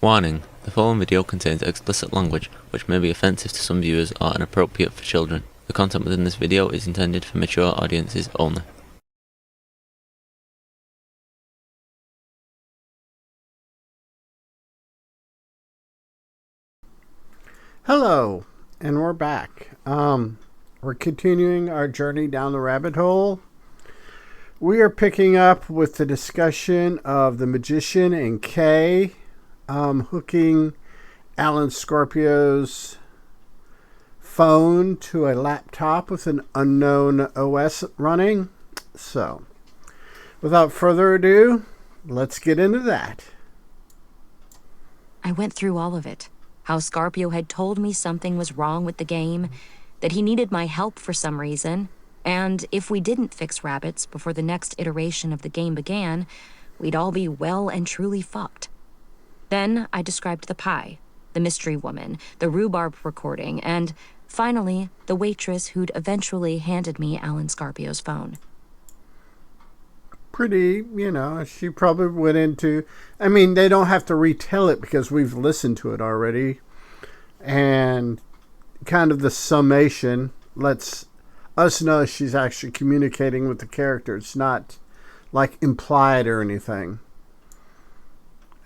Warning: the following video contains explicit language which may be offensive to some viewers or inappropriate for children. The content within this video is intended for mature audiences only. Hello, and we're back. We're continuing our journey down the rabbit hole. We are picking up with the discussion of the magician and Kay hooking Alan Scorpio's phone to a laptop with an unknown OS running. So, without further ado, let's get into that. I went through all of it. How Scorpio had told me something was wrong with the game, that he needed my help for some reason, and if we didn't fix rabbits before the next iteration of the game began, we'd all be well and truly fucked. Then I described the pie, the mystery woman, the rhubarb recording, and, finally, the waitress who'd eventually handed me Alan Scorpio's phone. Pretty, she probably went into... they don't have to retell it because we've listened to it already. And kind of the summation lets us know she's actually communicating with the character. It's not, implied or anything.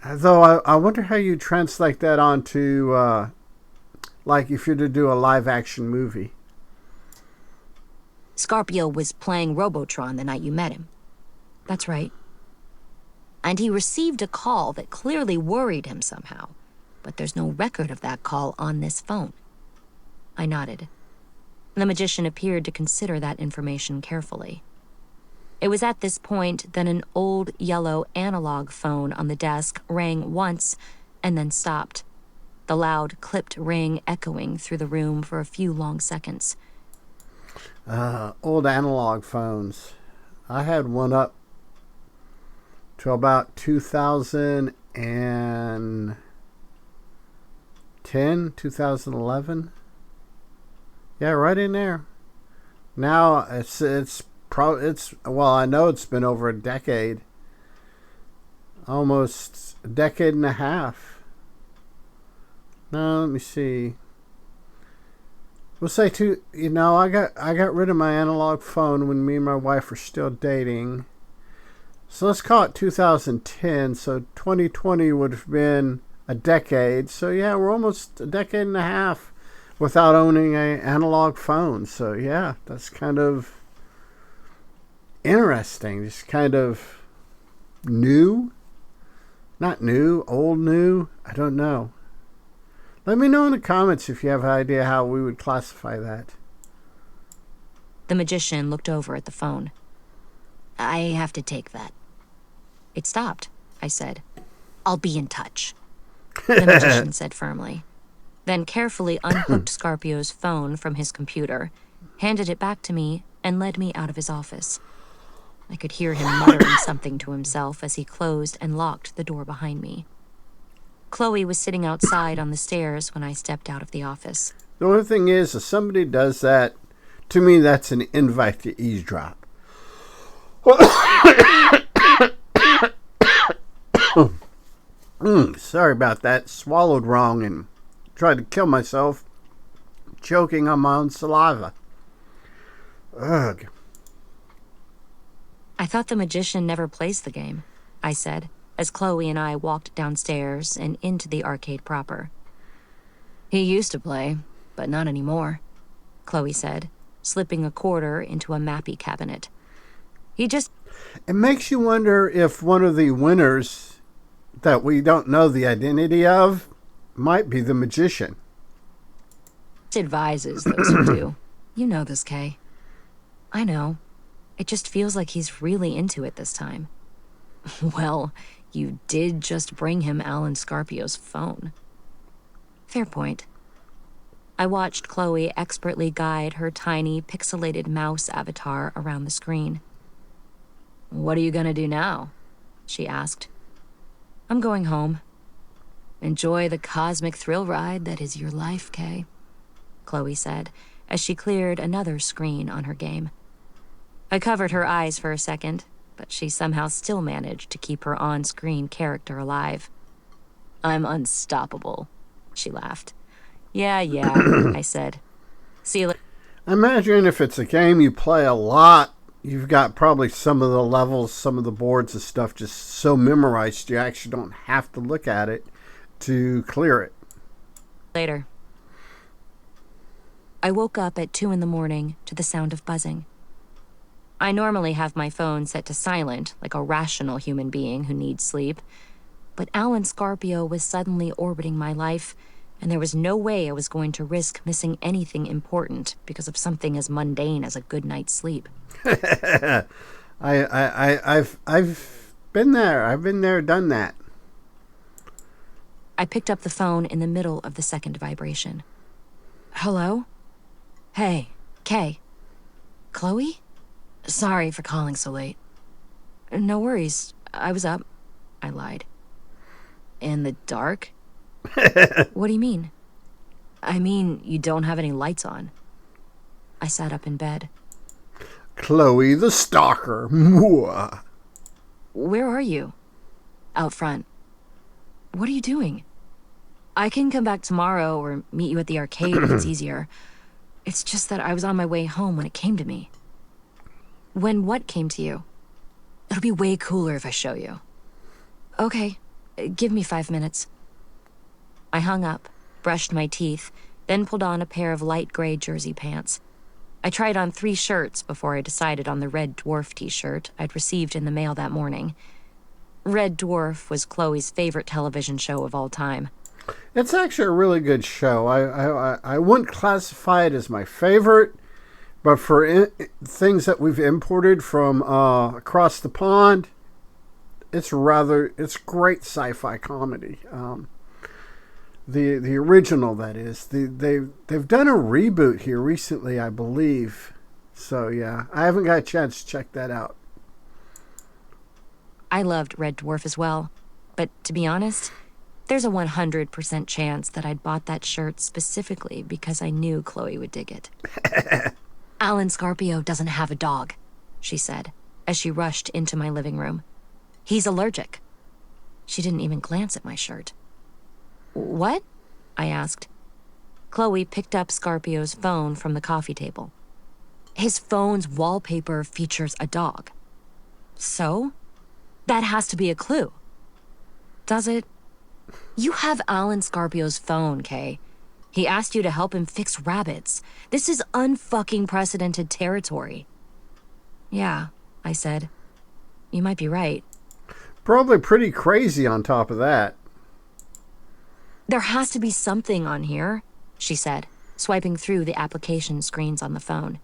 Though I wonder how you translate that onto, if you're to do a live-action movie. Scorpio was playing Robotron the night you met him. That's right. And he received a call that clearly worried him somehow, but there's no record of that call on this phone. I nodded. The magician appeared to consider that information carefully. It was at this point that an old yellow analog phone on the desk rang once and then stopped, the loud clipped ring echoing through the room for a few long seconds. Old analog phones. I had one up to about 2010, 2011. Yeah, right in there. Now I know it's been over a decade. Almost a decade and a half. No, let me see. We'll say I got rid of my analog phone when me and my wife were still dating. So let's call it 2010. So 2020 would have been a decade. So yeah, we're almost a decade and a half without owning an analog phone. So yeah, that's kind of interesting. Just kind of new. Not new, old new. I don't know. Let me know in the comments if you have an idea how we would classify that. The magician looked over at the phone. I have to take that. It stopped, I said. I'll be in touch. The magician said firmly. Then carefully unhooked Scorpio's phone from his computer, handed it back to me, and led me out of his office. I could hear him muttering something to himself as he closed and locked the door behind me. Chloe was sitting outside on the stairs when I stepped out of the office. The only thing is, if somebody does that, to me that's an invite to eavesdrop. Sorry about that. Swallowed wrong and tried to kill myself, choking on my own saliva. Ugh. I thought the magician never plays the game, I said, as Chloe and I walked downstairs and into the arcade proper. He used to play, but not anymore, Chloe said, slipping a quarter into a mappy cabinet. It makes you wonder if one of the winners that we don't know the identity of might be the magician. Advises those who do. You know this, Kay. I know. It just feels like he's really into it this time. Well, you did just bring him Alan Scorpio's phone. Fair point. I watched Chloe expertly guide her tiny, pixelated mouse avatar around the screen. What are you gonna do now? She asked. I'm going home. Enjoy the cosmic thrill ride that is your life, Kay, Chloe said, as she cleared another screen on her game. I covered her eyes for a second, but she somehow still managed to keep her on-screen character alive. I'm unstoppable, she laughed. Yeah, I said. See you later. Imagine if it's a game you play a lot, you've got probably some of the levels, some of the boards and stuff just so memorized you actually don't have to look at it to clear it. Later. I woke up at 2 a.m. to the sound of buzzing. I normally have my phone set to silent, like a rational human being who needs sleep. But Alan Scarpio was suddenly orbiting my life, and there was no way I was going to risk missing anything important because of something as mundane as a good night's sleep. I've been there. I've been there, done that. I picked up the phone in the middle of the second vibration. Hello? Hey, Kay. Chloe? Sorry for calling so late. No worries. I was up. I lied. In the dark? What do you mean? I mean, you don't have any lights on. I sat up in bed. Chloe the stalker. Mwah. Where are you? Out front. What are you doing? I can come back tomorrow or meet you at the arcade if it's easier. It's just that I was on my way home when it came to me. When what came to you? It'll be way cooler if I show you. Okay, give me 5 minutes. I hung up, brushed my teeth, then pulled on a pair of light gray jersey pants. I tried on 3 shirts before I decided on the Red Dwarf t-shirt I'd received in the mail that morning. Red Dwarf was Chloe's favorite television show of all time. It's actually a really good show. I wouldn't classify it as my favorite, but for things that we've imported from across the pond, it's great sci-fi comedy. The original, that is. They've done a reboot here recently, I believe. So yeah, I haven't got a chance to check that out. I loved Red Dwarf as well, but to be honest, there's a 100% chance that I'd bought that shirt specifically because I knew Chloe would dig it. Alan Scarpio doesn't have a dog, she said, as she rushed into my living room. He's allergic. She didn't even glance at my shirt. What? I asked. Chloe picked up Scarpio's phone from the coffee table. His phone's wallpaper features a dog. So? That has to be a clue. Does it? You have Alan Scarpio's phone, Kay. He asked you to help him fix rabbits. This is unfucking precedented territory. Yeah, I said. You might be right. Probably pretty crazy on top of that. There has to be something on here, she said, swiping through the application screens on the phone.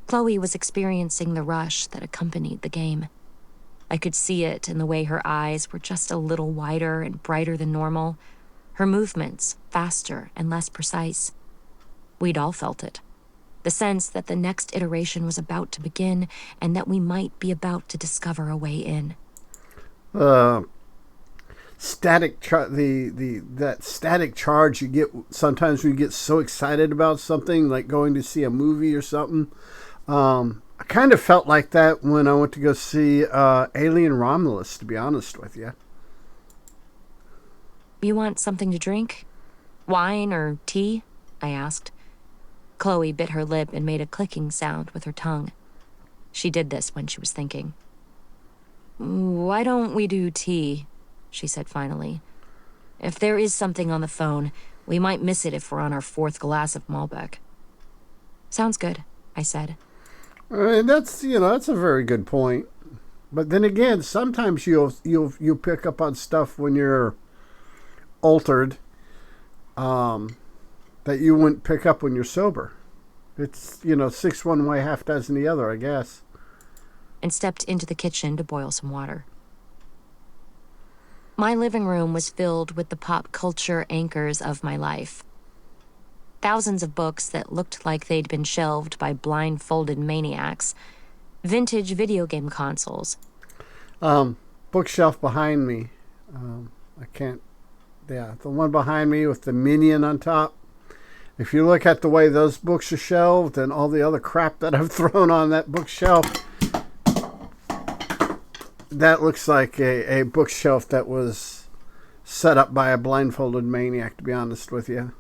Chloe was experiencing the rush that accompanied the game. I could see it in the way her eyes were just a little wider and brighter than normal, her movements faster and less precise. We'd all felt it. The sense that the next iteration was about to begin and that we might be about to discover a way in. That static charge you get sometimes when you get so excited about something, like going to see a movie or something. I kind of felt like that when I went to go see Alien Romulus, to be honest with you. You want something to drink? Wine or tea? I asked. Chloe bit her lip and made a clicking sound with her tongue. She did this when she was thinking. Why don't we do tea? She said finally. If there is something on the phone, we might miss it if we're on our 4th glass of Malbec. Sounds good, I said. That's a very good point. But then again, sometimes you'll pick up on stuff when you're altered that you wouldn't pick up when you're sober. It's 6 one way, half dozen the other, I guess. And stepped into the kitchen to boil some water. My living room was filled with the pop culture anchors of my life. Thousands of books that looked like they'd been shelved by blindfolded maniacs. Vintage video game consoles. Bookshelf behind me. The one behind me with the minion on top. If you look at the way those books are shelved and all the other crap that I've thrown on that bookshelf, that looks like a bookshelf that was set up by a blindfolded maniac, to be honest with you.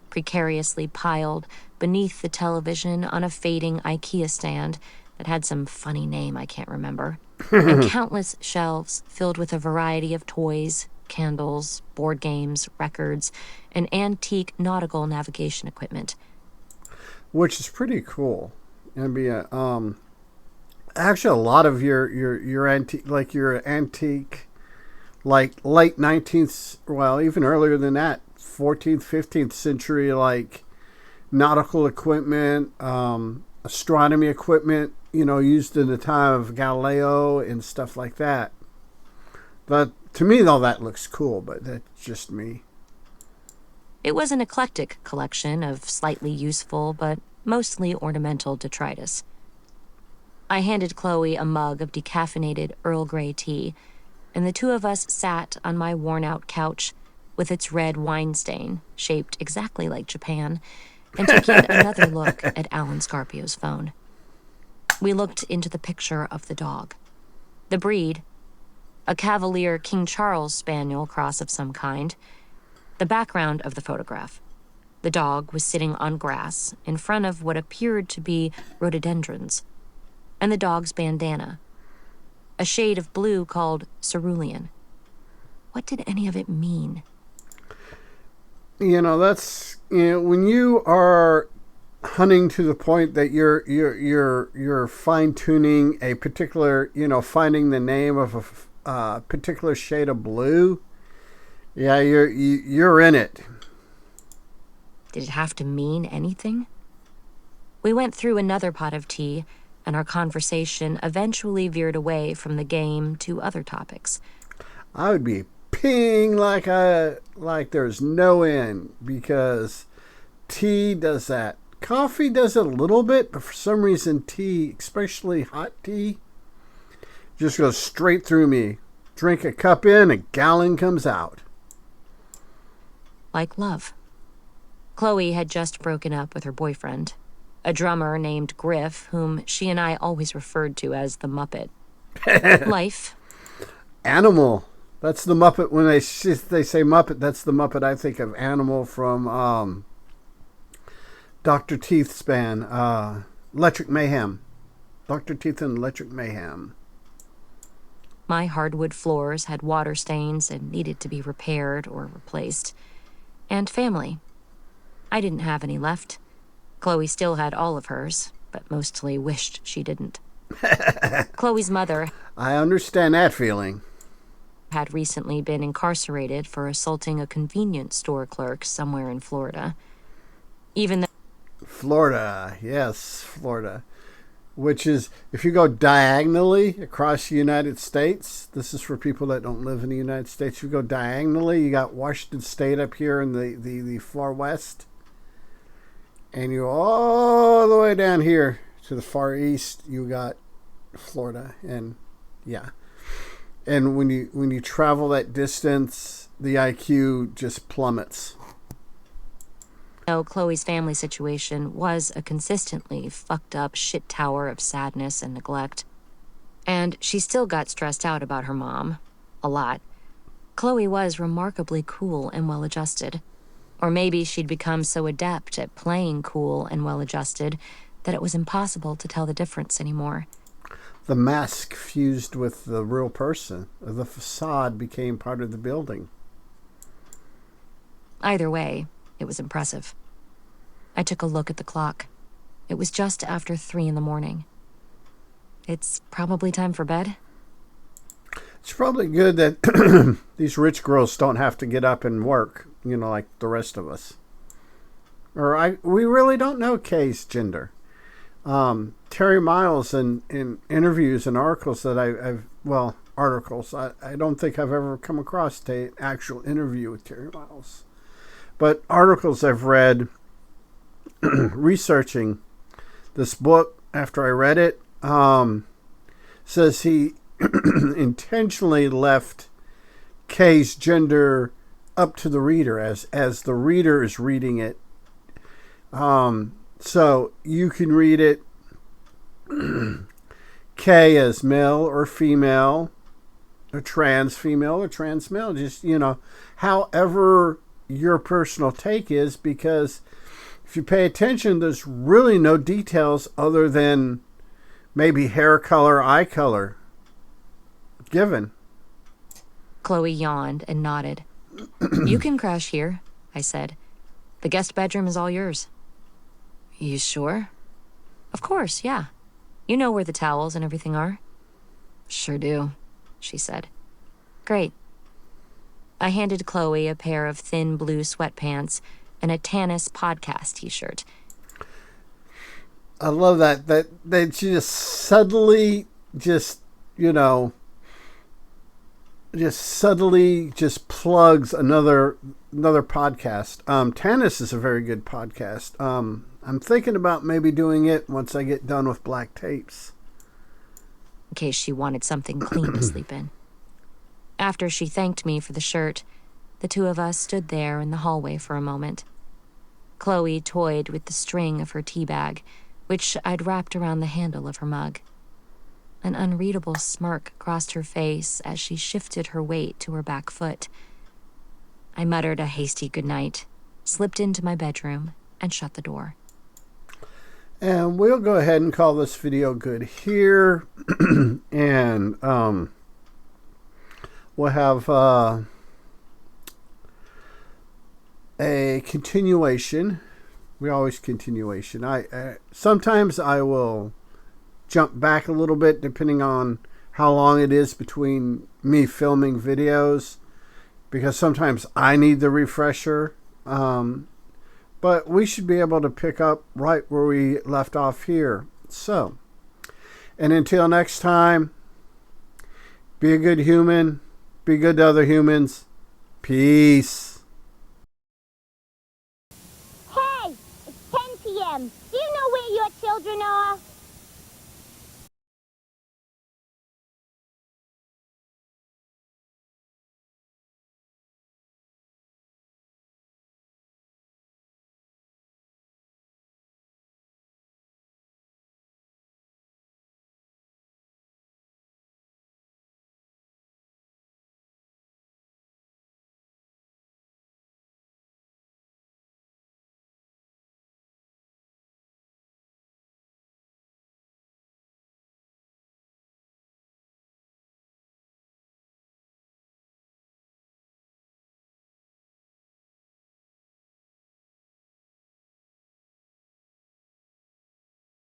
Precariously piled beneath the television on a fading IKEA stand that had some funny name I can't remember, and countless shelves filled with a variety of toys, candles, board games, records, and antique nautical navigation equipment. Which is pretty cool. It'd be actually a lot of your antique, like late 19th, well, even earlier than that, 14th, 15th century, like nautical equipment, astronomy equipment, used in the time of Galileo and stuff like that. But to me, all that looks cool, but that's just me. It was an eclectic collection of slightly useful but mostly ornamental detritus. I handed Chloe a mug of decaffeinated Earl Grey tea, and the two of us sat on my worn-out couch with its red wine stain, shaped exactly like Japan, and took yet another look at Alan Scarpio's phone. We looked into the picture of the dog. The breed, a Cavalier King Charles Spaniel cross of some kind. The background of the photograph. The dog was sitting on grass in front of what appeared to be rhododendrons, and the dog's bandana, a shade of blue called cerulean. What did any of it mean? That's when you are hunting to the point that you're fine tuning a particular, finding the name of a particular shade of blue. Yeah, you're in it. Did it have to mean anything? We went through another pot of tea, and our conversation eventually veered away from the game to other topics. I would be peeing like there's no end, because tea does that. Coffee does it a little bit, but for some reason tea, especially hot tea, just goes straight through me. Drink a cup in, a gallon comes out. Like love. Chloe had just broken up with her boyfriend, a drummer named Griff, whom she and I always referred to as the Muppet. Life. Animal. That's the Muppet. When they say Muppet, that's the Muppet I think of. Animal from Dr. Teeth's band, Electric Mayhem. Dr. Teeth and Electric Mayhem. My hardwood floors had water stains and needed to be repaired or replaced. And family. I didn't have any left. Chloe still had all of hers, but mostly wished she didn't. Chloe's mother, I understand that feeling, had recently been incarcerated for assaulting a convenience store clerk somewhere in Florida. Even though Florida, yes, Florida. Which is, if you go diagonally across the United States, this is for people that don't live in the United States. If you go diagonally, you got Washington State up here in the far west. And you all the way down here to the far east, you got Florida. And yeah. And when you travel that distance, the IQ just plummets. Chloe's family situation was a consistently fucked up shit tower of sadness and neglect. And she still got stressed out about her mom. A lot. Chloe was remarkably cool and well-adjusted. Or maybe she'd become so adept at playing cool and well-adjusted that it was impossible to tell the difference anymore. The mask fused with the real person. The facade became part of the building. Either way, it was impressive. I took a look at the clock. It was just after 3 a.m. It's probably time for bed. It's probably good that these rich girls don't have to get up and work, like the rest of us. We really don't know Kay's gender. Terry Miles in interviews and articles that articles. I don't think I've ever come across an actual interview with Terry Miles. But articles I've read researching this book after I read it, says he intentionally left Kay's gender up to the reader as the reader is reading it. So you can read it Kay as male or female, a trans female or trans male. Just, however your personal take is, because if you pay attention, there's really no details other than maybe hair color, eye color given. Chloe yawned and nodded. You can crash here, I said. The guest bedroom is all yours. You sure? Of course, yeah. You know where the towels and everything are? Sure do, she said. Great. I handed Chloe a pair of thin blue sweatpants and a Tanis Podcast t-shirt. I love that she just subtly just plugs another podcast. Tanis is a very good podcast. I'm thinking about maybe doing it once I get done with Black Tapes. In case she wanted something clean to sleep in. After she thanked me for the shirt, the two of us stood there in the hallway for a moment. Chloe toyed with the string of her tea bag, which I'd wrapped around the handle of her mug. An unreadable smirk crossed her face as she shifted her weight to her back foot. I muttered a hasty goodnight, slipped into my bedroom, and shut the door. And we'll go ahead and call this video good here. And we'll have a continuation. We always continuation. Sometimes I will jump back a little bit depending on how long it is between me filming videos, because sometimes I need the refresher. But we should be able to pick up right where we left off here. So, and until next time, be a good human, be good to other humans. Peace. Hey, it's 10 p.m. Do you know where your children are?